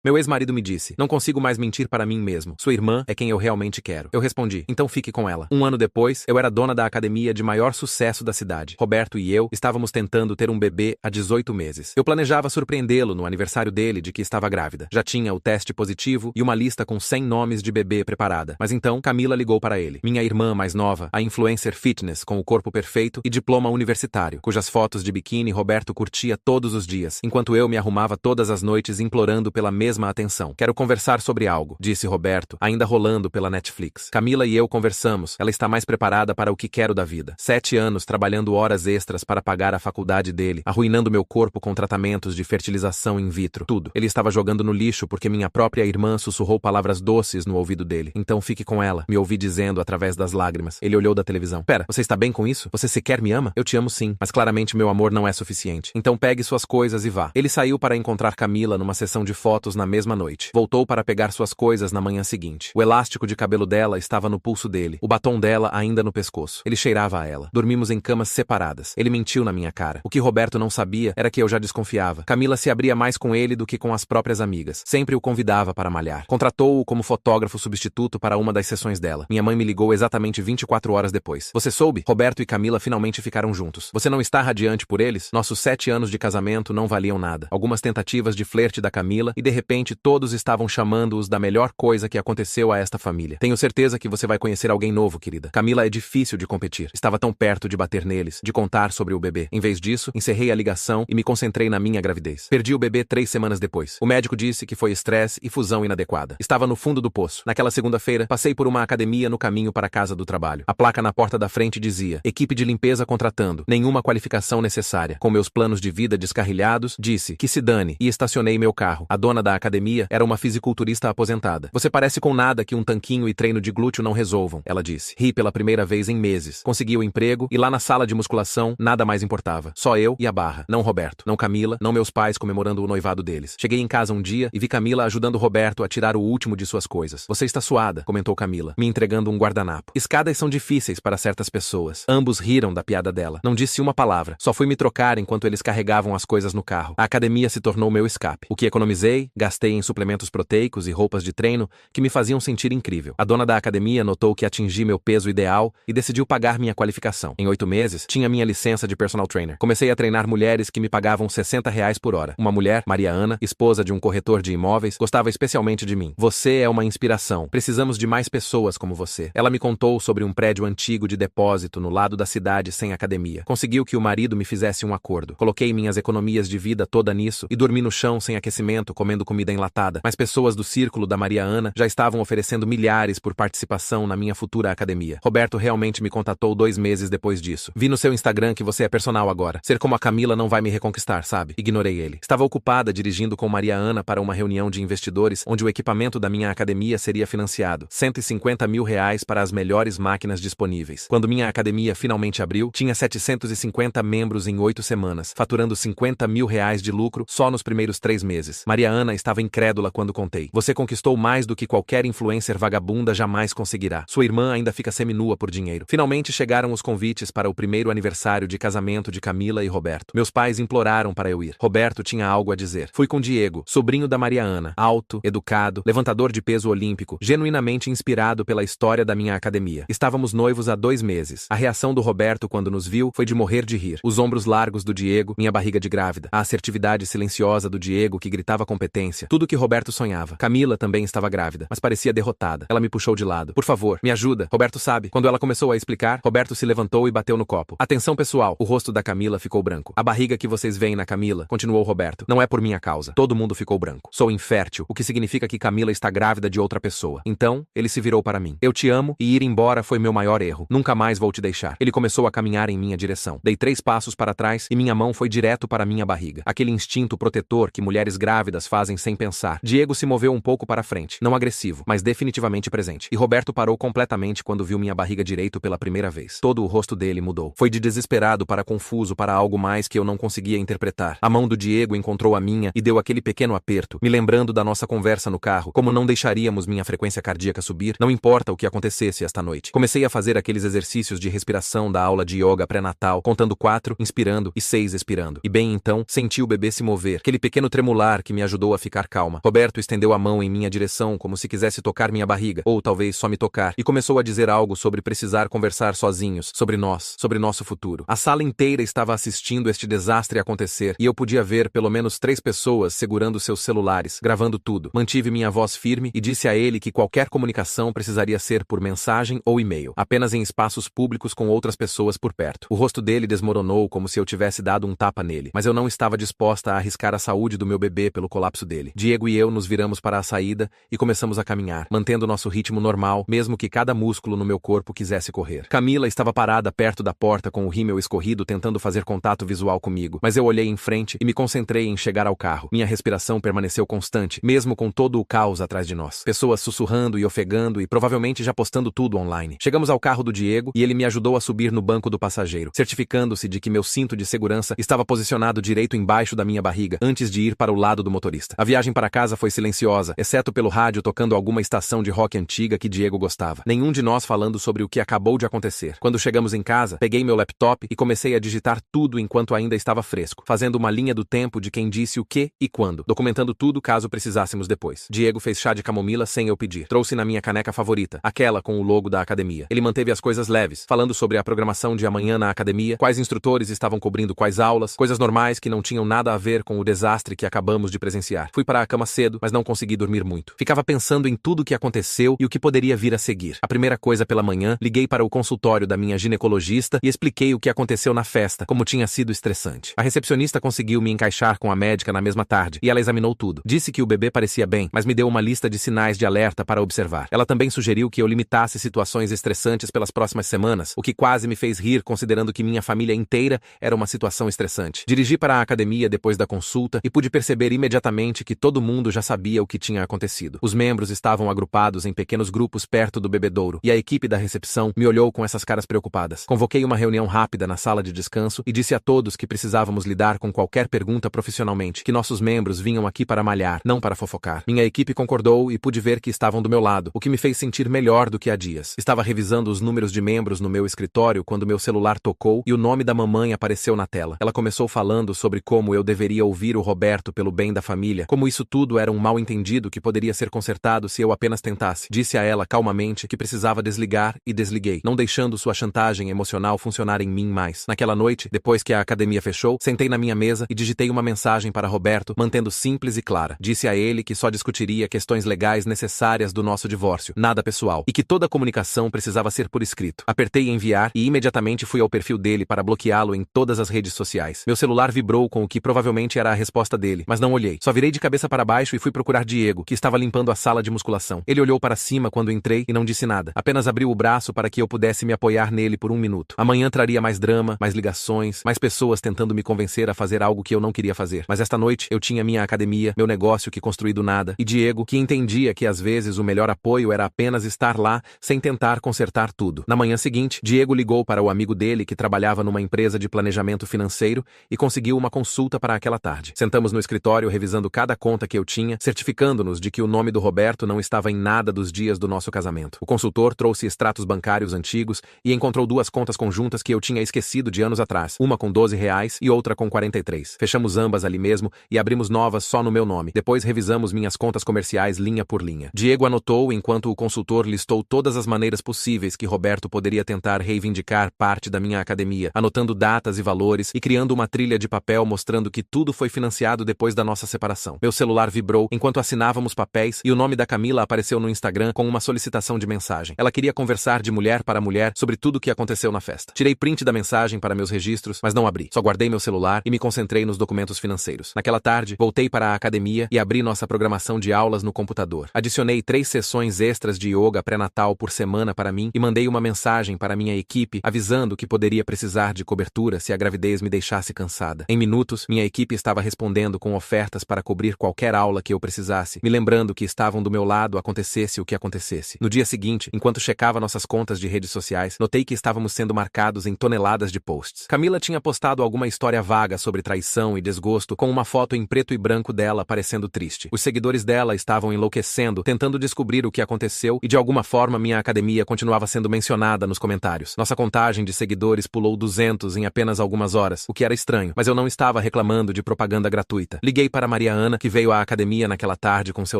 Meu ex-marido me disse, não consigo mais mentir para mim mesmo. Sua irmã é quem eu realmente quero. Eu respondi, então fique com ela. Um ano depois, eu era dona da academia de maior sucesso da cidade. Roberto e eu estávamos tentando ter um bebê há 18 meses. Eu planejava surpreendê-lo no aniversário dele de que estava grávida. Já tinha o teste positivo e uma lista com 100 nomes de bebê preparada. Mas então, Camila ligou para ele. Minha irmã mais nova, a influencer fitness com o corpo perfeito e diploma universitário, cujas fotos de biquíni Roberto curtia todos os dias, enquanto eu me arrumava todas as noites implorando pela mesma atenção. Quero conversar sobre algo, disse Roberto, ainda rolando pela Netflix. Camila e eu conversamos. Ela está mais preparada para o que quero da vida. 7 anos trabalhando horas extras para pagar a faculdade dele, arruinando meu corpo com tratamentos de fertilização in vitro. Tudo. Ele estava jogando no lixo porque minha própria irmã sussurrou palavras doces no ouvido dele. Então fique com ela, me ouvi dizendo através das lágrimas. Ele olhou da televisão. Pera, você está bem com isso? Você sequer me ama? Eu te amo sim, mas claramente meu amor não é suficiente. Então pegue suas coisas e vá. Ele saiu para encontrar Camila numa sessão de fotos na mesma noite. Voltou para pegar suas coisas na manhã seguinte. O elástico de cabelo dela estava no pulso dele, o batom dela ainda no pescoço. Ele cheirava a ela. Dormimos em camas separadas. Ele mentiu na minha cara. O que Roberto não sabia era que eu já desconfiava. Camila se abria mais com ele do que com as próprias amigas. Sempre o convidava para malhar. Contratou-o como fotógrafo substituto para uma das sessões dela. Minha mãe me ligou exatamente 24 horas depois. Você soube? Roberto e Camila finalmente ficaram juntos. Você não está radiante por eles? Nossos 7 anos de casamento não valiam nada. Algumas tentativas de flerte da Camila e de repente todos estavam chamando-os da melhor coisa que aconteceu a esta família. Tenho certeza que você vai conhecer alguém novo, querida. Camila é difícil de competir. Estava tão perto de bater neles, de contar sobre o bebê. Em vez disso, encerrei a ligação e me concentrei na minha gravidez. Perdi o bebê 3 semanas depois. O médico disse que foi estresse e fusão inadequada. Estava no fundo do poço. Naquela segunda-feira, passei por uma academia no caminho para a casa do trabalho. A placa na porta da frente dizia, equipe de limpeza contratando, nenhuma qualificação necessária. Com meus planos de vida descarrilhados, disse, que se dane, e estacionei meu carro. A dona da academia era uma fisiculturista aposentada. Você parece com nada que um tanquinho e treino de glúteo não resolvam, ela disse. Ri pela primeira vez em meses. Consegui o emprego e lá na sala de musculação, nada mais importava. Só eu e a barra. Não Roberto, não Camila, não meus pais comemorando o noivado deles. Cheguei em casa um dia e vi Camila ajudando Roberto a tirar o último de suas coisas. Você está suada, comentou Camila, me entregando um guardanapo. Escadas são difíceis para certas pessoas. Ambos riram da piada dela. Não disse uma palavra. Só fui me trocar enquanto eles carregavam as coisas no carro. A academia se tornou meu escape. O que economizei, gastei em suplementos proteicos e roupas de treino que me faziam sentir incrível. A dona da academia notou que atingi meu peso ideal e decidiu pagar minha qualificação. Em 8 meses, tinha minha licença de personal trainer. Comecei a treinar mulheres que me pagavam R$60 por hora. Uma mulher, Maria Ana, esposa de um corretor de imóveis, gostava especialmente de mim. Você é uma inspiração. Precisamos de mais pessoas como você. Ela me contou sobre um prédio antigo de depósito no lado da cidade sem academia. Conseguiu que o marido me fizesse um acordo. Coloquei minhas economias de vida toda nisso e dormi no chão sem aquecimento comendo comida enlatada. Mas pessoas do círculo da Maria Ana já estavam oferecendo milhares por participação na minha futura academia. Roberto realmente me contatou 2 meses depois disso. Vi no seu Instagram que você é personal agora. Ser como a Camila não vai me reconquistar, sabe? Ignorei ele. Estava ocupada dirigindo com Maria Ana para uma reunião de investidores onde o equipamento da minha academia seria financiado. R$150 mil para as melhores máquinas disponíveis. Quando minha academia finalmente abriu, tinha 750 membros em 8 semanas, faturando R$50 mil de lucro só nos primeiros 3 meses. Maria Ana estava incrédula quando contei. Você conquistou mais do que qualquer influencer vagabunda jamais conseguirá. Sua irmã ainda fica seminua por dinheiro. Finalmente chegaram os convites para o primeiro aniversário de casamento de Camila e Roberto. Meus pais imploraram para eu ir. Roberto tinha algo a dizer. Fui com Diego, sobrinho da Maria Ana, alto, educado, levantador de peso olímpico, genuinamente inspirado pela história da minha academia. Estávamos noivos há 2 meses. A reação do Roberto quando nos viu foi de morrer de rir. Os ombros largos do Diego, minha barriga de grávida, a assertividade silenciosa do Diego que gritava competência. Tudo que Roberto sonhava. Camila também estava grávida, mas parecia derrotada. Ela me puxou de lado. Por favor, me ajuda. Roberto sabe. Quando ela começou a explicar, Roberto se levantou e bateu no copo. Atenção pessoal. O rosto da Camila ficou branco. A barriga que vocês veem na Camila, continuou Roberto, não é por minha causa. Todo mundo ficou branco. Sou infértil, o que significa que Camila está grávida de outra pessoa. Então, ele se virou para mim. Eu te amo e ir embora foi meu maior erro. Nunca mais vou te deixar. Ele começou a caminhar em minha direção. Dei 3 passos para trás e minha mão foi direto para minha barriga. Aquele instinto protetor que mulheres grávidas fazem sem pensar. Diego se moveu um pouco para frente. Não agressivo, mas definitivamente presente. E Roberto parou completamente quando viu minha barriga direito pela primeira vez. Todo o rosto dele mudou. Foi de desesperado para confuso para algo mais que eu não conseguia interpretar. A mão do Diego encontrou a minha e deu aquele pequeno aperto, me lembrando da nossa conversa no carro, como não deixaríamos minha frequência cardíaca subir, não importa o que acontecesse esta noite. Comecei a fazer aqueles exercícios de respiração da aula de yoga pré-natal, contando 4, inspirando e 6 expirando. E bem então, senti o bebê se mover, aquele pequeno tremular que me ajudou a ficar ficar calma. Roberto estendeu a mão em minha direção como se quisesse tocar minha barriga, ou talvez só me tocar, e começou a dizer algo sobre precisar conversar sozinhos, sobre nós, sobre nosso futuro. A sala inteira estava assistindo este desastre acontecer, e eu podia ver pelo menos 3 pessoas segurando seus celulares, gravando tudo. Mantive minha voz firme e disse a ele que qualquer comunicação precisaria ser por mensagem ou e-mail, apenas em espaços públicos com outras pessoas por perto. O rosto dele desmoronou como se eu tivesse dado um tapa nele, mas eu não estava disposta a arriscar a saúde do meu bebê pelo colapso dele. Diego e eu nos viramos para a saída e começamos a caminhar, mantendo nosso ritmo normal, mesmo que cada músculo no meu corpo quisesse correr. Camila estava parada perto da porta com o rímel escorrido tentando fazer contato visual comigo, mas eu olhei em frente e me concentrei em chegar ao carro. Minha respiração permaneceu constante, mesmo com todo o caos atrás de nós. Pessoas sussurrando e ofegando e provavelmente já postando tudo online. Chegamos ao carro do Diego e ele me ajudou a subir no banco do passageiro, certificando-se de que meu cinto de segurança estava posicionado direito embaixo da minha barriga, antes de ir para o lado do motorista. A viagem para casa foi silenciosa, exceto pelo rádio tocando alguma estação de rock antiga que Diego gostava. Nenhum de nós falando sobre o que acabou de acontecer. Quando chegamos em casa, peguei meu laptop e comecei a digitar tudo enquanto ainda estava fresco, fazendo uma linha do tempo de quem disse o que e quando, documentando tudo caso precisássemos depois. Diego fez chá de camomila sem eu pedir. Trouxe na minha caneca favorita, aquela com o logo da academia. Ele manteve as coisas leves, falando sobre a programação de amanhã na academia, quais instrutores estavam cobrindo quais aulas, coisas normais que não tinham nada a ver com o desastre que acabamos de presenciar. Fui para a cama cedo, mas não consegui dormir muito. Ficava pensando em tudo o que aconteceu e o que poderia vir a seguir. A primeira coisa pela manhã, liguei para o consultório da minha ginecologista e expliquei o que aconteceu na festa, como tinha sido estressante. A recepcionista conseguiu me encaixar com a médica na mesma tarde, e ela examinou tudo. Disse que o bebê parecia bem, mas me deu uma lista de sinais de alerta para observar. Ela também sugeriu que eu limitasse situações estressantes pelas próximas semanas, o que quase me fez rir considerando que minha família inteira era uma situação estressante. Dirigi para a academia depois da consulta e pude perceber imediatamente que todo mundo já sabia o que tinha acontecido. Os membros estavam agrupados em pequenos grupos perto do bebedouro, e a equipe da recepção me olhou com essas caras preocupadas. Convoquei uma reunião rápida na sala de descanso e disse a todos que precisávamos lidar com qualquer pergunta profissionalmente, que nossos membros vinham aqui para malhar, não para fofocar. Minha equipe concordou e pude ver que estavam do meu lado, o que me fez sentir melhor do que há dias. Estava revisando os números de membros no meu escritório quando meu celular tocou e o nome da mamãe apareceu na tela. Ela começou falando sobre como eu deveria ouvir o Roberto pelo bem da família, como isso tudo era um mal-entendido que poderia ser consertado se eu apenas tentasse. Disse a ela calmamente que precisava desligar e desliguei, não deixando sua chantagem emocional funcionar em mim mais. Naquela noite, depois que a academia fechou, sentei na minha mesa e digitei uma mensagem para Roberto, mantendo simples e clara. Disse a ele que só discutiria questões legais necessárias do nosso divórcio, nada pessoal, e que toda a comunicação precisava ser por escrito. Apertei enviar e imediatamente fui ao perfil dele para bloqueá-lo em todas as redes sociais. Meu celular vibrou com o que provavelmente era a resposta dele, mas não olhei. Só virei de cabeça para baixo e fui procurar Diego, que estava limpando a sala de musculação. Ele olhou para cima quando entrei e não disse nada. Apenas abriu o braço para que eu pudesse me apoiar nele por 1 minuto. Amanhã traria mais drama, mais ligações, mais pessoas tentando me convencer a fazer algo que eu não queria fazer. Mas esta noite eu tinha minha academia, meu negócio que construí do nada, e Diego, que entendia que às vezes o melhor apoio era apenas estar lá, sem tentar consertar tudo. Na manhã seguinte, Diego ligou para o amigo dele que trabalhava numa empresa de planejamento financeiro e conseguiu uma consulta para aquela tarde. Sentamos no escritório revisando cada conta que eu tinha, certificando-nos de que o nome do Roberto não estava em nada dos dias do nosso casamento. O consultor trouxe extratos bancários antigos e encontrou 2 contas conjuntas que eu tinha esquecido de anos atrás, uma com R$ 12 e outra com 43. Fechamos ambas ali mesmo e abrimos novas só no meu nome. Depois revisamos minhas contas comerciais linha por linha. Diego anotou enquanto o consultor listou todas as maneiras possíveis que Roberto poderia tentar reivindicar parte da minha academia, anotando datas e valores e criando uma trilha de papel mostrando que tudo foi financiado depois da nossa separação. Meu celular vibrou enquanto assinávamos papéis e o nome da Camila apareceu no Instagram com uma solicitação de mensagem. Ela queria conversar de mulher para mulher sobre tudo o que aconteceu na festa. Tirei print da mensagem para meus registros, mas não abri. Só guardei meu celular e me concentrei nos documentos financeiros. Naquela tarde, voltei para a academia e abri nossa programação de aulas no computador. Adicionei 3 sessões extras de yoga pré-natal por semana para mim e mandei uma mensagem para minha equipe avisando que poderia precisar de cobertura se a gravidez me deixasse cansada. Em minutos, minha equipe estava respondendo com ofertas para cobrir qualquer aula que eu precisasse, me lembrando que estavam do meu lado acontecesse o que acontecesse. No dia seguinte, enquanto checava nossas contas de redes sociais, notei que estávamos sendo marcados em toneladas de posts. Camila tinha postado alguma história vaga sobre traição e desgosto com uma foto em preto e branco dela parecendo triste. Os seguidores dela estavam enlouquecendo, tentando descobrir o que aconteceu e de alguma forma minha academia continuava sendo mencionada nos comentários. Nossa contagem de seguidores pulou 200 em apenas algumas horas, o que era estranho, mas eu não estava reclamando de propaganda gratuita. Liguei para Maria Ana menina que veio à academia naquela tarde com seu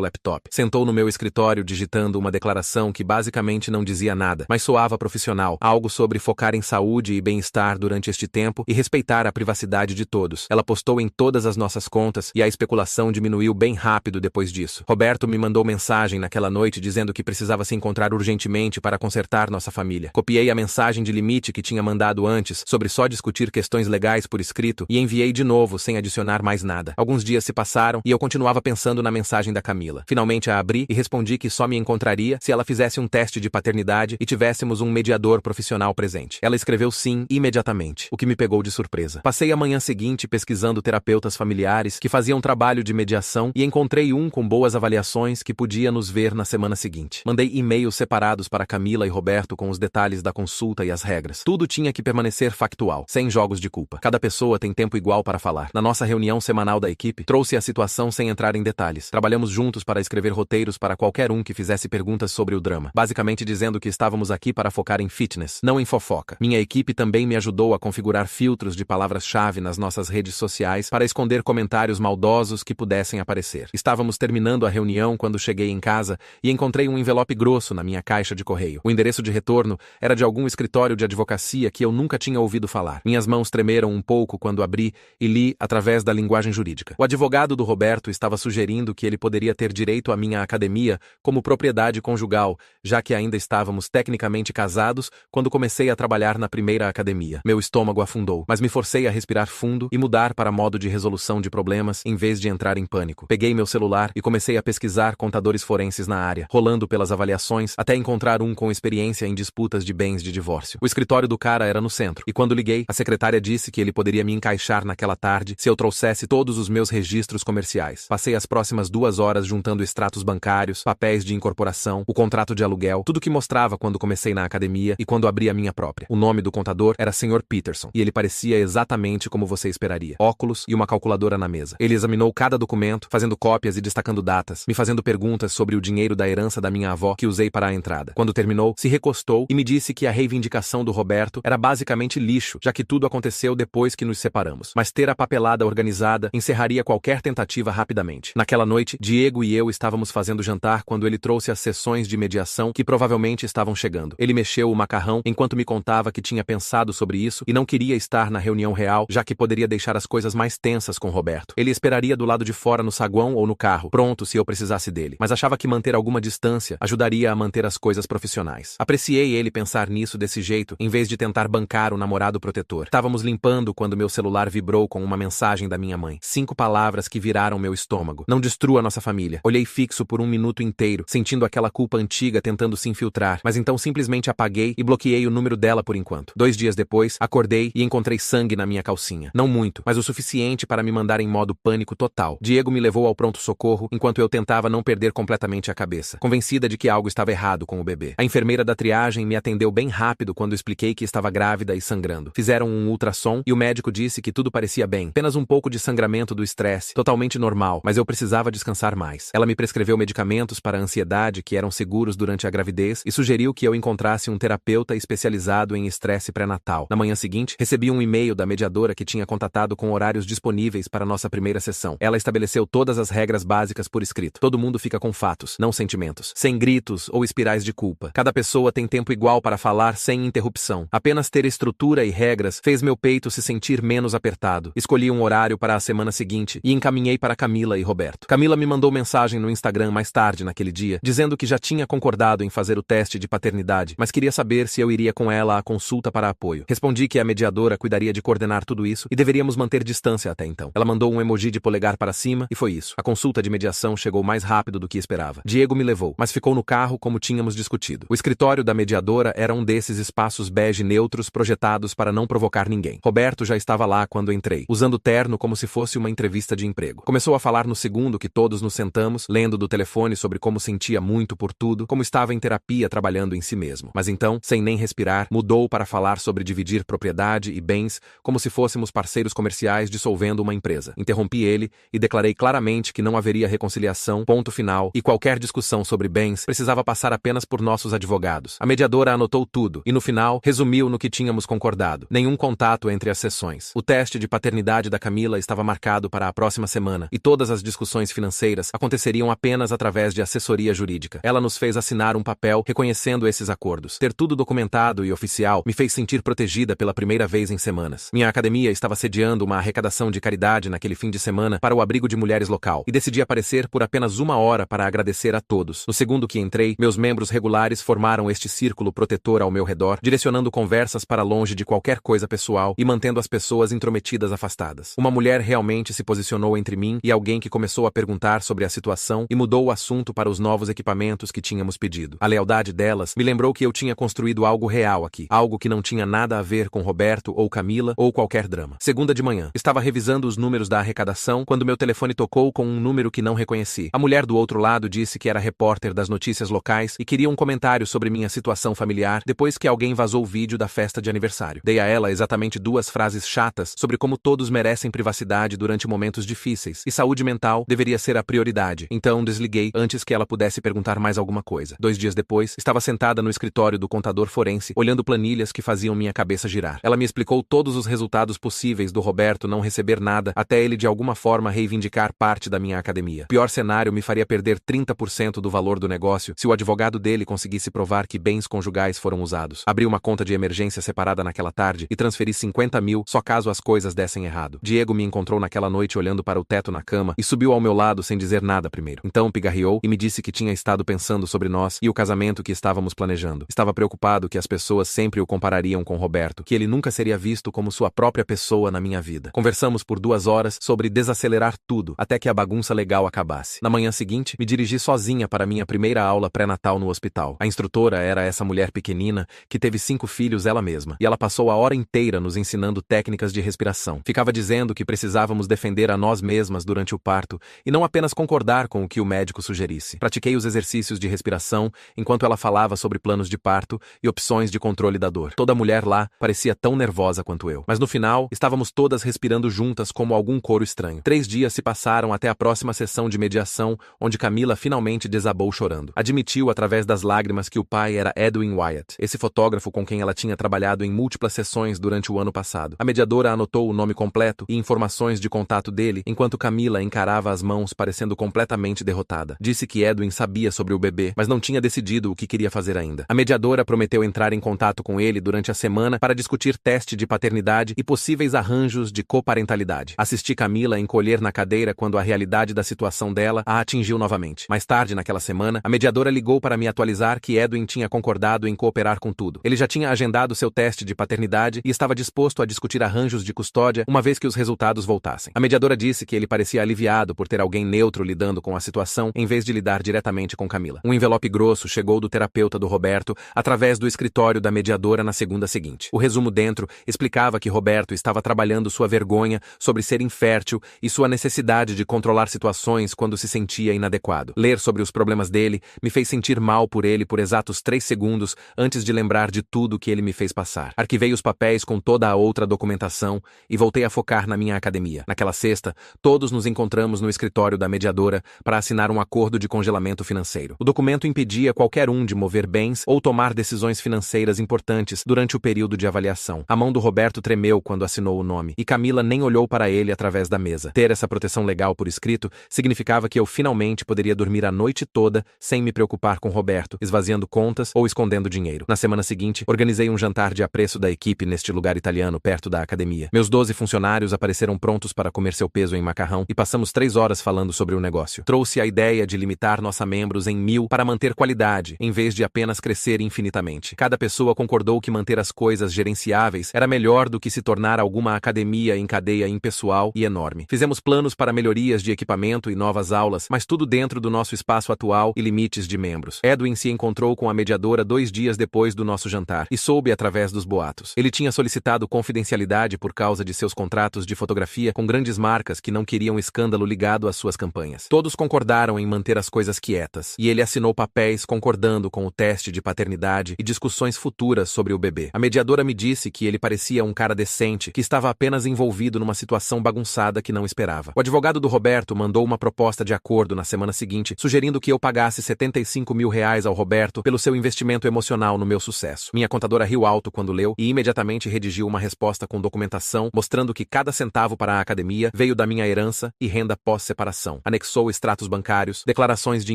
laptop. Sentou no meu escritório digitando uma declaração que basicamente não dizia nada, mas soava profissional, algo sobre focar em saúde e bem-estar durante este tempo e respeitar a privacidade de todos. Ela postou em todas as nossas contas e a especulação diminuiu bem rápido depois disso. Roberto me mandou mensagem naquela noite dizendo que precisava se encontrar urgentemente para consertar nossa família. Copiei a mensagem de limite que tinha mandado antes sobre só discutir questões legais por escrito e enviei de novo sem adicionar mais nada. Alguns dias se passaram e eu continuava pensando na mensagem da Camila. Finalmente a abri e respondi que só me encontraria se ela fizesse um teste de paternidade e tivéssemos um mediador profissional presente. Ela escreveu sim imediatamente, o que me pegou de surpresa. Passei a manhã seguinte pesquisando terapeutas familiares que faziam trabalho de mediação e encontrei um com boas avaliações que podia nos ver na semana seguinte. Mandei e-mails separados para Camila e Roberto com os detalhes da consulta e as regras. Tudo tinha que permanecer factual, sem jogos de culpa. Cada pessoa tem tempo igual para falar. Na nossa reunião semanal da equipe, trouxe a situação sem entrar em detalhes. Trabalhamos juntos para escrever roteiros para qualquer um que fizesse perguntas sobre o drama, basicamente dizendo que estávamos aqui para focar em fitness, não em fofoca. Minha equipe também me ajudou a configurar filtros de palavras-chave nas nossas redes sociais para esconder comentários maldosos que pudessem aparecer. Estávamos terminando a reunião quando cheguei em casa e encontrei um envelope grosso na minha caixa de correio. O endereço de retorno era de algum escritório de advocacia que eu nunca tinha ouvido falar. Minhas mãos tremeram um pouco quando abri e li através da linguagem jurídica. O advogado do Roberto estava sugerindo que ele poderia ter direito à minha academia como propriedade conjugal, já que ainda estávamos tecnicamente casados quando comecei a trabalhar na primeira academia. Meu estômago afundou, mas me forcei a respirar fundo e mudar para modo de resolução de problemas em vez de entrar em pânico. Peguei meu celular e comecei a pesquisar contadores forenses na área, rolando pelas avaliações até encontrar um com experiência em disputas de bens de divórcio. O escritório do cara era no centro, e quando liguei, a secretária disse que ele poderia me encaixar naquela tarde se eu trouxesse todos os meus registros comerciais. Passei as próximas 2 horas juntando extratos bancários, papéis de incorporação, o contrato de aluguel, tudo que mostrava quando comecei na academia e quando abri a minha própria. O nome do contador era Sr. Peterson, e ele parecia exatamente como você esperaria. Óculos e uma calculadora na mesa. Ele examinou cada documento, fazendo cópias e destacando datas, me fazendo perguntas sobre o dinheiro da herança da minha avó que usei para a entrada. Quando terminou, se recostou e me disse que a reivindicação do Roberto era basicamente lixo, já que tudo aconteceu depois que nos separamos. Mas ter a papelada organizada encerraria qualquer tentativa rapidamente. Naquela noite, Diego e eu estávamos fazendo jantar quando ele trouxe as sessões de mediação que provavelmente estavam chegando. Ele mexeu o macarrão enquanto me contava que tinha pensado sobre isso e não queria estar na reunião real, já que poderia deixar as coisas mais tensas com Roberto. Ele esperaria do lado de fora no saguão ou no carro, pronto se eu precisasse dele. Mas achava que manter alguma distância ajudaria a manter as coisas profissionais. Apreciei ele pensar nisso desse jeito, em vez de tentar bancar o namorado protetor. Estávamos limpando quando meu celular vibrou com uma mensagem da minha mãe. 5 palavras que viraram meu estômago. Não destrua nossa família. Olhei fixo por 1 minuto inteiro, sentindo aquela culpa antiga tentando se infiltrar, mas então simplesmente apaguei e bloqueei o número dela por enquanto. 2 dias depois, acordei e encontrei sangue na minha calcinha. Não muito, mas o suficiente para me mandar em modo pânico total. Diego me levou ao pronto-socorro enquanto eu tentava não perder completamente a cabeça, convencida de que algo estava errado com o bebê. A enfermeira da triagem me atendeu bem rápido quando expliquei que estava grávida e sangrando. Fizeram um ultrassom e o médico disse que tudo parecia bem, apenas um pouco de sangramento do estresse, totalmente normal, mas eu precisava descansar mais. Ela me prescreveu medicamentos para a ansiedade que eram seguros durante a gravidez e sugeriu que eu encontrasse um terapeuta especializado em estresse pré-natal. Na manhã seguinte, recebi um e-mail da mediadora que tinha contatado com horários disponíveis para nossa primeira sessão. Ela estabeleceu todas as regras básicas por escrito. Todo mundo fica com fatos, não sentimentos, sem gritos ou espirais de culpa. Cada pessoa tem tempo igual para falar sem interrupção. Apenas ter estrutura e regras fez meu peito se sentir menos apertado. Escolhi um horário para a semana seguinte e encaminhei para Camila e Roberto. Camila me mandou mensagem no Instagram mais tarde naquele dia, dizendo que já tinha concordado em fazer o teste de paternidade, mas queria saber se eu iria com ela à consulta para apoio. Respondi que a mediadora cuidaria de coordenar tudo isso e deveríamos manter distância até então. Ela mandou um emoji de polegar para cima e foi isso. A consulta de mediação chegou mais rápido do que esperava. Diego me levou, mas ficou no carro como tínhamos discutido. O escritório da mediadora era um desses espaços bege neutros projetados para não provocar ninguém. Roberto já estava lá quando entrei, usando terno como se fosse uma entrevista de emprego. Começou a falar no segundo que todos nos sentamos, lendo do telefone sobre como sentia muito por tudo, como estava em terapia trabalhando em si mesmo. Mas então, sem nem respirar, mudou para falar sobre dividir propriedade e bens como se fôssemos parceiros comerciais dissolvendo uma empresa. Interrompi ele e declarei claramente que não haveria reconciliação, ponto final, e qualquer discussão sobre bens precisava passar apenas por nossos advogados. A mediadora anotou tudo e, no final, resumiu no que tínhamos concordado. Nenhum contato entre as sessões. O teste de paternidade da Camila estava marcado para a próxima semana semana, e todas as discussões financeiras aconteceriam apenas através de assessoria jurídica. Ela nos fez assinar um papel reconhecendo esses acordos. Ter tudo documentado e oficial me fez sentir protegida pela primeira vez em semanas. Minha academia estava sediando uma arrecadação de caridade naquele fim de semana para o abrigo de mulheres local, e decidi aparecer por apenas 1 hora para agradecer a todos. No segundo que entrei, meus membros regulares formaram este círculo protetor ao meu redor, direcionando conversas para longe de qualquer coisa pessoal e mantendo as pessoas intrometidas afastadas. Uma mulher realmente se posicionou entre mim e alguém que começou a perguntar sobre a situação e mudou o assunto para os novos equipamentos que tínhamos pedido. A lealdade delas me lembrou que eu tinha construído algo real aqui, algo que não tinha nada a ver com Roberto ou Camila ou qualquer drama. Segunda de manhã, estava revisando os números da arrecadação quando meu telefone tocou com um número que não reconheci. A mulher do outro lado disse que era repórter das notícias locais e queria um comentário sobre minha situação familiar depois que alguém vazou o vídeo da festa de aniversário. Dei a ela exatamente 2 frases chatas sobre como todos merecem privacidade durante momentos difíceis e saúde mental deveria ser a prioridade. Então desliguei antes que ela pudesse perguntar mais alguma coisa. 2 dias depois, estava sentada no escritório do contador forense, olhando planilhas que faziam minha cabeça girar. Ela me explicou todos os resultados possíveis do Roberto não receber nada até ele de alguma forma reivindicar parte da minha academia. O pior cenário me faria perder 30% do valor do negócio se o advogado dele conseguisse provar que bens conjugais foram usados. Abri uma conta de emergência separada naquela tarde e transferi 50 mil só caso as coisas dessem errado. Diego me encontrou naquela noite olhando para o teto na cama e subiu ao meu lado sem dizer nada primeiro. Então pigarreou e me disse que tinha estado pensando sobre nós e o casamento que estávamos planejando. Estava preocupado que as pessoas sempre o comparariam com Roberto, que ele nunca seria visto como sua própria pessoa na minha vida. Conversamos por 2 horas sobre desacelerar tudo até que a bagunça legal acabasse. Na manhã seguinte, me dirigi sozinha para minha primeira aula pré-natal no hospital. A instrutora era essa mulher pequenina que teve 5 filhos ela mesma, e ela passou a hora inteira nos ensinando técnicas de respiração. Ficava dizendo que precisávamos defender a nós mesmas durante o parto e não apenas concordar com o que o médico sugerisse. Pratiquei os exercícios de respiração enquanto ela falava sobre planos de parto e opções de controle da dor. Toda mulher lá parecia tão nervosa quanto eu. Mas no final, estávamos todas respirando juntas como algum coro estranho. 3 dias se passaram até a próxima sessão de mediação, onde Camila finalmente desabou chorando. Admitiu através das lágrimas que o pai era Edwin Wyatt, esse fotógrafo com quem ela tinha trabalhado em múltiplas sessões durante o ano passado. A mediadora anotou o nome completo e informações de contato dele, enquanto Camila encarava as mãos parecendo completamente derrotada. Disse que Edwin sabia sobre o bebê, mas não tinha decidido o que queria fazer ainda. A mediadora prometeu entrar em contato com ele durante a semana para discutir teste de paternidade e possíveis arranjos de coparentalidade. Assisti Camila encolher na cadeira quando a realidade da situação dela a atingiu novamente. Mais tarde naquela semana, a mediadora ligou para me atualizar que Edwin tinha concordado em cooperar com tudo. Ele já tinha agendado seu teste de paternidade e estava disposto a discutir arranjos de custódia uma vez que os resultados voltassem. A mediadora disse que ele parecia aliviado por ter alguém neutro lidando com a situação em vez de lidar diretamente com Camila. Um envelope grosso chegou do terapeuta do Roberto através do escritório da mediadora na segunda seguinte. O resumo dentro explicava que Roberto estava trabalhando sua vergonha sobre ser infértil e sua necessidade de controlar situações quando se sentia inadequado. Ler sobre os problemas dele me fez sentir mal por ele por exatos 3 segundos antes de lembrar de tudo que ele me fez passar. Arquivei os papéis com toda a outra documentação e voltei a focar na minha academia. Naquela sexta, todos nos encontramos no escritório da mediadora para assinar um acordo de congelamento financeiro. O documento impedia qualquer um de mover bens ou tomar decisões financeiras importantes durante o período de avaliação. A mão do Roberto tremeu quando assinou o nome, e Camila nem olhou para ele através da mesa. Ter essa proteção legal por escrito significava que eu finalmente poderia dormir a noite toda sem me preocupar com Roberto, esvaziando contas ou escondendo dinheiro. Na semana seguinte, organizei um jantar de apreço da equipe neste lugar italiano perto da academia. Meus 12 funcionários apareceram prontos para comer seu peso em macarrão e passamos 3 horas falando sobre o negócio. Trouxe a ideia de limitar nossa membros em 1000 para manter qualidade, em vez de apenas crescer infinitamente. Cada pessoa concordou que manter as coisas gerenciáveis era melhor do que se tornar alguma academia em cadeia impessoal e enorme. Fizemos planos para melhorias de equipamento e novas aulas, mas tudo dentro do nosso espaço atual e limites de membros. Edwin se encontrou com a mediadora 2 dias depois do nosso jantar e soube através dos boatos. Ele tinha solicitado confidencialidade por causa de seus contratos de fotografia com grandes marcas que não queriam escândalo ligado às suas campanhas. Todos concordaram em manter as coisas quietas, e ele assinou papéis concordando com o teste de paternidade e discussões futuras sobre o bebê. A mediadora me disse que ele parecia um cara decente, que estava apenas envolvido numa situação bagunçada que não esperava. O advogado do Roberto mandou uma proposta de acordo na semana seguinte, sugerindo que eu pagasse 75 mil reais ao Roberto pelo seu investimento emocional no meu sucesso. Minha contadora riu alto quando leu e imediatamente redigiu uma resposta com documentação mostrando que cada centavo para a academia veio da minha herança herança e renda pós-separação. Anexou extratos bancários, declarações de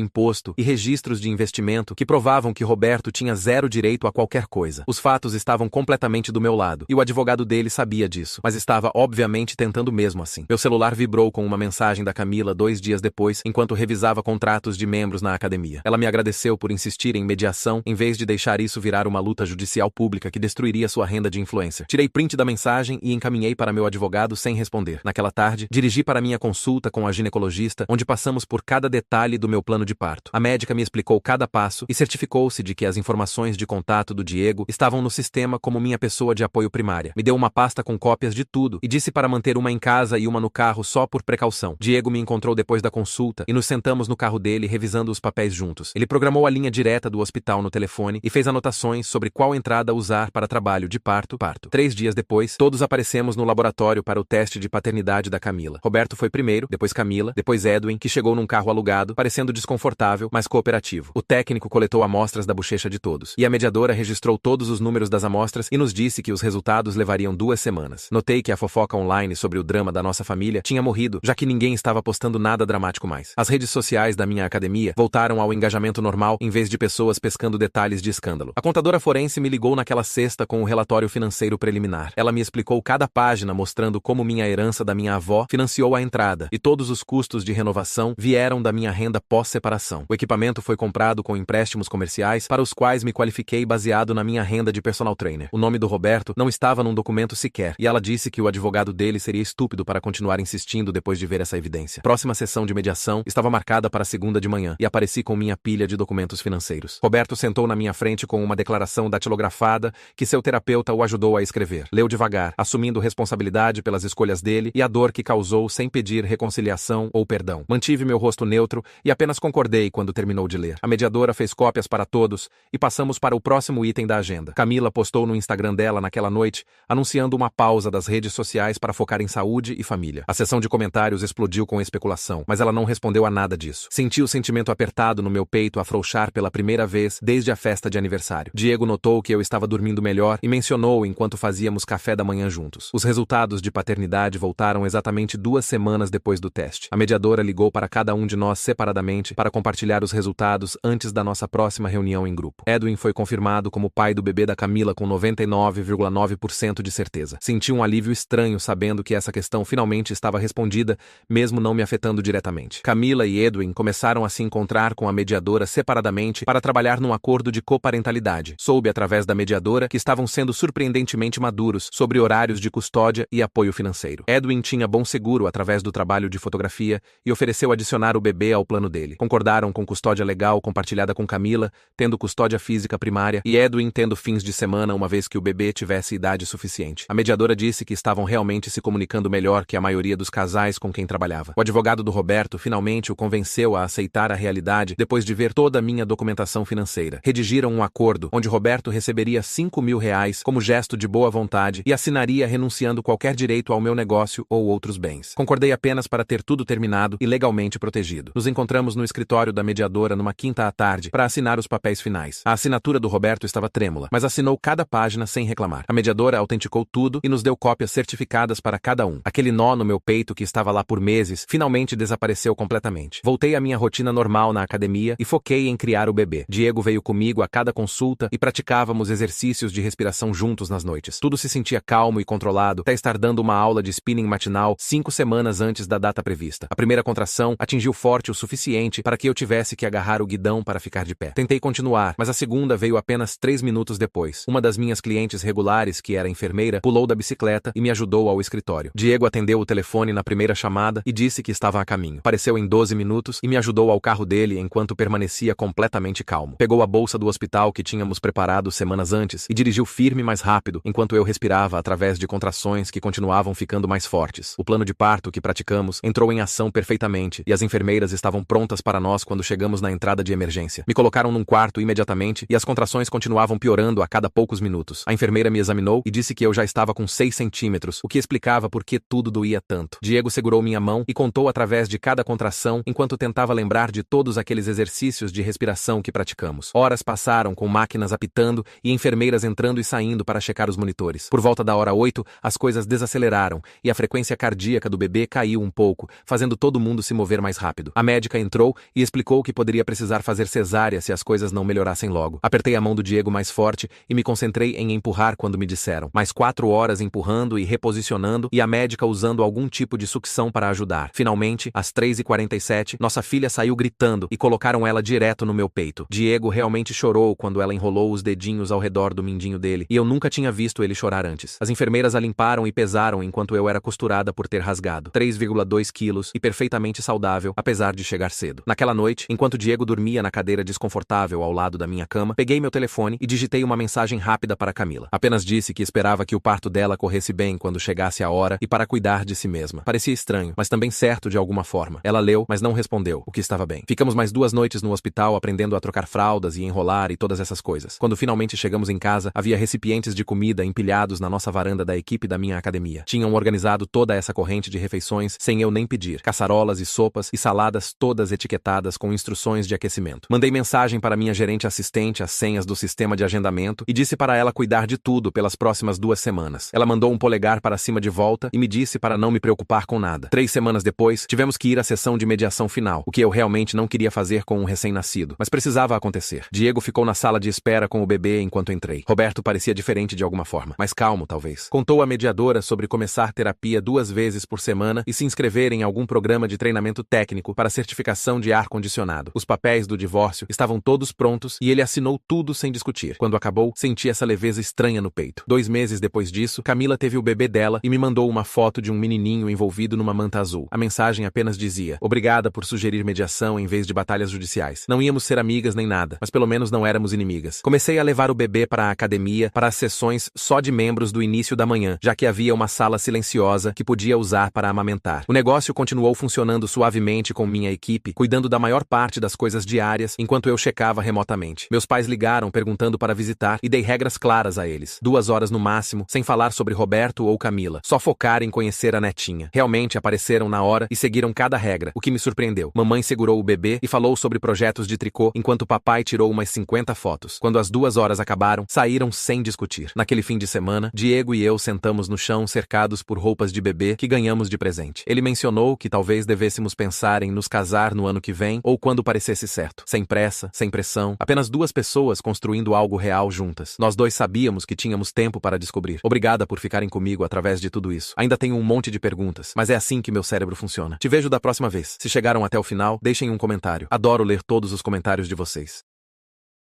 imposto e registros de investimento que provavam que Roberto tinha zero direito a qualquer coisa. Os fatos estavam completamente do meu lado, e o advogado dele sabia disso, mas estava obviamente tentando mesmo assim. Meu celular vibrou com uma mensagem da Camila 2 dias depois, enquanto revisava contratos de membros na academia. Ela me agradeceu por insistir em mediação, em vez de deixar isso virar uma luta judicial pública que destruiria sua renda de influencer. Tirei print da mensagem e encaminhei para meu advogado sem responder. Naquela tarde, dirigi para minha consulta com a ginecologista, onde passamos por cada detalhe do meu plano de parto. A médica me explicou cada passo e certificou-se de que as informações de contato do Diego estavam no sistema como minha pessoa de apoio primária. Me deu uma pasta com cópias de tudo e disse para manter uma em casa e uma no carro só por precaução. Diego me encontrou depois da consulta e nos sentamos no carro dele revisando os papéis juntos. Ele programou a linha direta do hospital no telefone e fez anotações sobre qual entrada usar para trabalho de parto. 3 dias depois, todos aparecemos no laboratório para o teste de paternidade da Camila. Roberto foi primeiro, depois Camila, depois Edwin, que chegou num carro alugado, parecendo desconfortável, mas cooperativo. O técnico coletou amostras da bochecha de todos, e a mediadora registrou todos os números das amostras e nos disse que os resultados levariam 2 semanas. Notei que a fofoca online sobre o drama da nossa família tinha morrido, já que ninguém estava postando nada dramático mais. As redes sociais da minha academia voltaram ao engajamento normal, em vez de pessoas pescando detalhes de escândalo. A contadora forense me ligou naquela sexta com o relatório financeiro preliminar. Ela me explicou cada página mostrando como minha herança da minha avó financiou a entrada, e todos os custos de renovação vieram da minha renda pós-separação. O equipamento foi comprado com empréstimos comerciais para os quais me qualifiquei baseado na minha renda de personal trainer. O nome do Roberto não estava num documento sequer, e ela disse que o advogado dele seria estúpido para continuar insistindo depois de ver essa evidência. Próxima sessão de mediação estava marcada para segunda de manhã, e apareci com minha pilha de documentos financeiros. Roberto sentou na minha frente com uma declaração datilografada que seu terapeuta o ajudou a escrever. Leu devagar, assumindo responsabilidade pelas escolhas dele e a dor que causou sem pedir reconciliação ou perdão. Mantive meu rosto neutro e apenas concordei quando terminou de ler. A mediadora fez cópias para todos e passamos para o próximo item da agenda. Camila postou no Instagram dela naquela noite, anunciando uma pausa das redes sociais para focar em saúde e família. A sessão de comentários explodiu com especulação, mas ela não respondeu a nada disso. Senti o sentimento apertado no meu peito afrouxar pela primeira vez desde a festa de aniversário. Diego notou que eu estava dormindo melhor e mencionou enquanto fazíamos café da manhã juntos. Os resultados de paternidade voltaram exatamente 2 semanas depois do teste. A mediadora ligou para cada um de nós separadamente para compartilhar os resultados antes da nossa próxima reunião em grupo. Edwin foi confirmado como pai do bebê da Camila com 99,9% de certeza. Senti um alívio estranho sabendo que essa questão finalmente estava respondida, mesmo não me afetando diretamente. Camila e Edwin começaram a se encontrar com a mediadora separadamente para trabalhar num acordo de coparentalidade. Soube através da mediadora que estavam sendo surpreendentemente maduros sobre horários de custódia e apoio financeiro. Edwin tinha bom seguro através do trabalho de fotografia e ofereceu adicionar o bebê ao plano dele. Concordaram com custódia legal compartilhada com Camila, tendo custódia física primária, e Edwin tendo fins de semana uma vez que o bebê tivesse idade suficiente. A mediadora disse que estavam realmente se comunicando melhor que a maioria dos casais com quem trabalhava. O advogado do Roberto finalmente o convenceu a aceitar a realidade depois de ver toda a minha documentação financeira. Redigiram um acordo onde Roberto receberia R$ 5.000 como gesto de boa vontade e assinaria renunciando qualquer direito ao meu negócio ou outros bens. Concordei apenas para ter tudo terminado e legalmente protegido. Nos encontramos no escritório da mediadora numa quinta à tarde para assinar os papéis finais. A assinatura do Roberto estava trêmula, mas assinou cada página sem reclamar. A mediadora autenticou tudo e nos deu cópias certificadas para cada um. Aquele nó no meu peito que estava lá por meses finalmente desapareceu completamente. Voltei à minha rotina normal na academia e foquei em criar o bebê. Diego veio comigo a cada consulta e praticávamos exercícios de respiração juntos nas noites. Tudo se sentia calmo e controlado, até estar dando uma aula de spinning matinal 5 semanas antes da data prevista. A primeira contração atingiu forte o suficiente para que eu tivesse que agarrar o guidão para ficar de pé. Tentei continuar, mas a segunda veio apenas 3 minutos depois. Uma das minhas clientes regulares, que era enfermeira, pulou da bicicleta e me ajudou ao escritório. Diego atendeu o telefone na primeira chamada e disse que estava a caminho. Apareceu em 12 minutos e me ajudou ao carro dele enquanto permanecia completamente calmo. Pegou a bolsa do hospital que tínhamos preparado semanas antes e dirigiu firme mais rápido, enquanto eu respirava através de contrações que continuavam ficando mais fortes. O plano de parto que praticamos entrou em ação perfeitamente e as enfermeiras estavam prontas para nós quando chegamos na entrada de emergência. Me colocaram num quarto imediatamente e as contrações continuavam piorando a cada poucos minutos. A enfermeira me examinou e disse que eu já estava com 6 centímetros, o que explicava por que tudo doía tanto. Diego segurou minha mão e contou através de cada contração enquanto tentava lembrar de todos aqueles exercícios de respiração que praticamos. Horas passaram com máquinas apitando e enfermeiras entrando e saindo para checar os monitores. Por volta da hora 8, as coisas desaceleraram e a frequência cardíaca do bebê caiu um pouco, fazendo todo mundo se mover mais rápido. A médica entrou e explicou que poderia precisar fazer cesárea se as coisas não melhorassem logo. Apertei a mão do Diego mais forte e me concentrei em empurrar quando me disseram. Mais 4 horas empurrando e reposicionando e a médica usando algum tipo de sucção para ajudar. Finalmente, às 3h47, nossa filha saiu gritando e colocaram ela direto no meu peito. Diego realmente chorou quando ela enrolou os dedinhos ao redor do mindinho dele e eu nunca tinha visto ele chorar antes. As enfermeiras a limparam e pesaram enquanto eu era costurada por ter rasgado. 3,2 quilos e perfeitamente saudável, apesar de chegar cedo. Naquela noite, enquanto Diego dormia na cadeira desconfortável ao lado da minha cama, peguei meu telefone e digitei uma mensagem rápida para Camila. Apenas disse que esperava que o parto dela corresse bem quando chegasse a hora e para cuidar de si mesma. Parecia estranho, mas também certo de alguma forma. Ela leu, mas não respondeu, o que estava bem. Ficamos mais 2 noites no hospital aprendendo a trocar fraldas e enrolar e todas essas coisas. Quando finalmente chegamos em casa, havia recipientes de comida empilhados na nossa varanda da equipe da minha academia. Tinham organizado toda essa corrente de refeições sem eu nem pedir. Caçarolas e sopas e saladas todas etiquetadas com instruções de aquecimento. Mandei mensagem para minha gerente assistente as senhas do sistema de agendamento e disse para ela cuidar de tudo pelas próximas 2 semanas. Ela mandou um polegar para cima de volta e me disse para não me preocupar com nada. 3 semanas depois, tivemos que ir à sessão de mediação final, o que eu realmente não queria fazer com um recém-nascido, mas precisava acontecer. Diego ficou na sala de espera com o bebê enquanto entrei. Roberto parecia diferente de alguma forma, mais calmo talvez. Contou à mediadora sobre começar terapia 2 vezes por semana e se inscrever em algum programa de treinamento técnico para certificação de ar-condicionado. Os papéis do divórcio estavam todos prontos e ele assinou tudo sem discutir. Quando acabou, senti essa leveza estranha no peito. 2 meses depois disso, Camila teve o bebê dela e me mandou uma foto de um menininho envolvido numa manta azul. A mensagem apenas dizia: obrigada por sugerir mediação em vez de batalhas judiciais. Não íamos ser amigas nem nada, mas pelo menos não éramos inimigas. Comecei a levar o bebê para a academia, para as sessões só de membros do início da manhã, já que havia uma sala silenciosa que podia usar para amamentar. O negócio continuou funcionando suavemente com minha equipe, cuidando da maior parte das coisas diárias, enquanto eu checava remotamente. Meus pais ligaram perguntando para visitar e dei regras claras a eles. 2 horas no máximo, sem falar sobre Roberto ou Camila. Só focar em conhecer a netinha. Realmente apareceram na hora e seguiram cada regra, o que me surpreendeu. Mamãe segurou o bebê e falou sobre projetos de tricô, enquanto papai tirou umas 50 fotos. Quando as 2 horas acabaram, saíram sem discutir. Naquele fim de semana, Diego e eu sentamos no chão cercados por roupas de bebê que ganhamos de presente. Ele mencionou que talvez devêssemos pensar em nos casar no ano que vem ou quando parecesse certo. Sem pressa, sem pressão, apenas 2 pessoas construindo algo real juntas. Nós 2 sabíamos que tínhamos tempo para descobrir. Obrigada por ficarem comigo através de tudo isso. Ainda tenho um monte de perguntas, mas é assim que meu cérebro funciona. Te vejo da próxima vez. Se chegaram até o final, deixem um comentário. Adoro ler todos os comentários de vocês.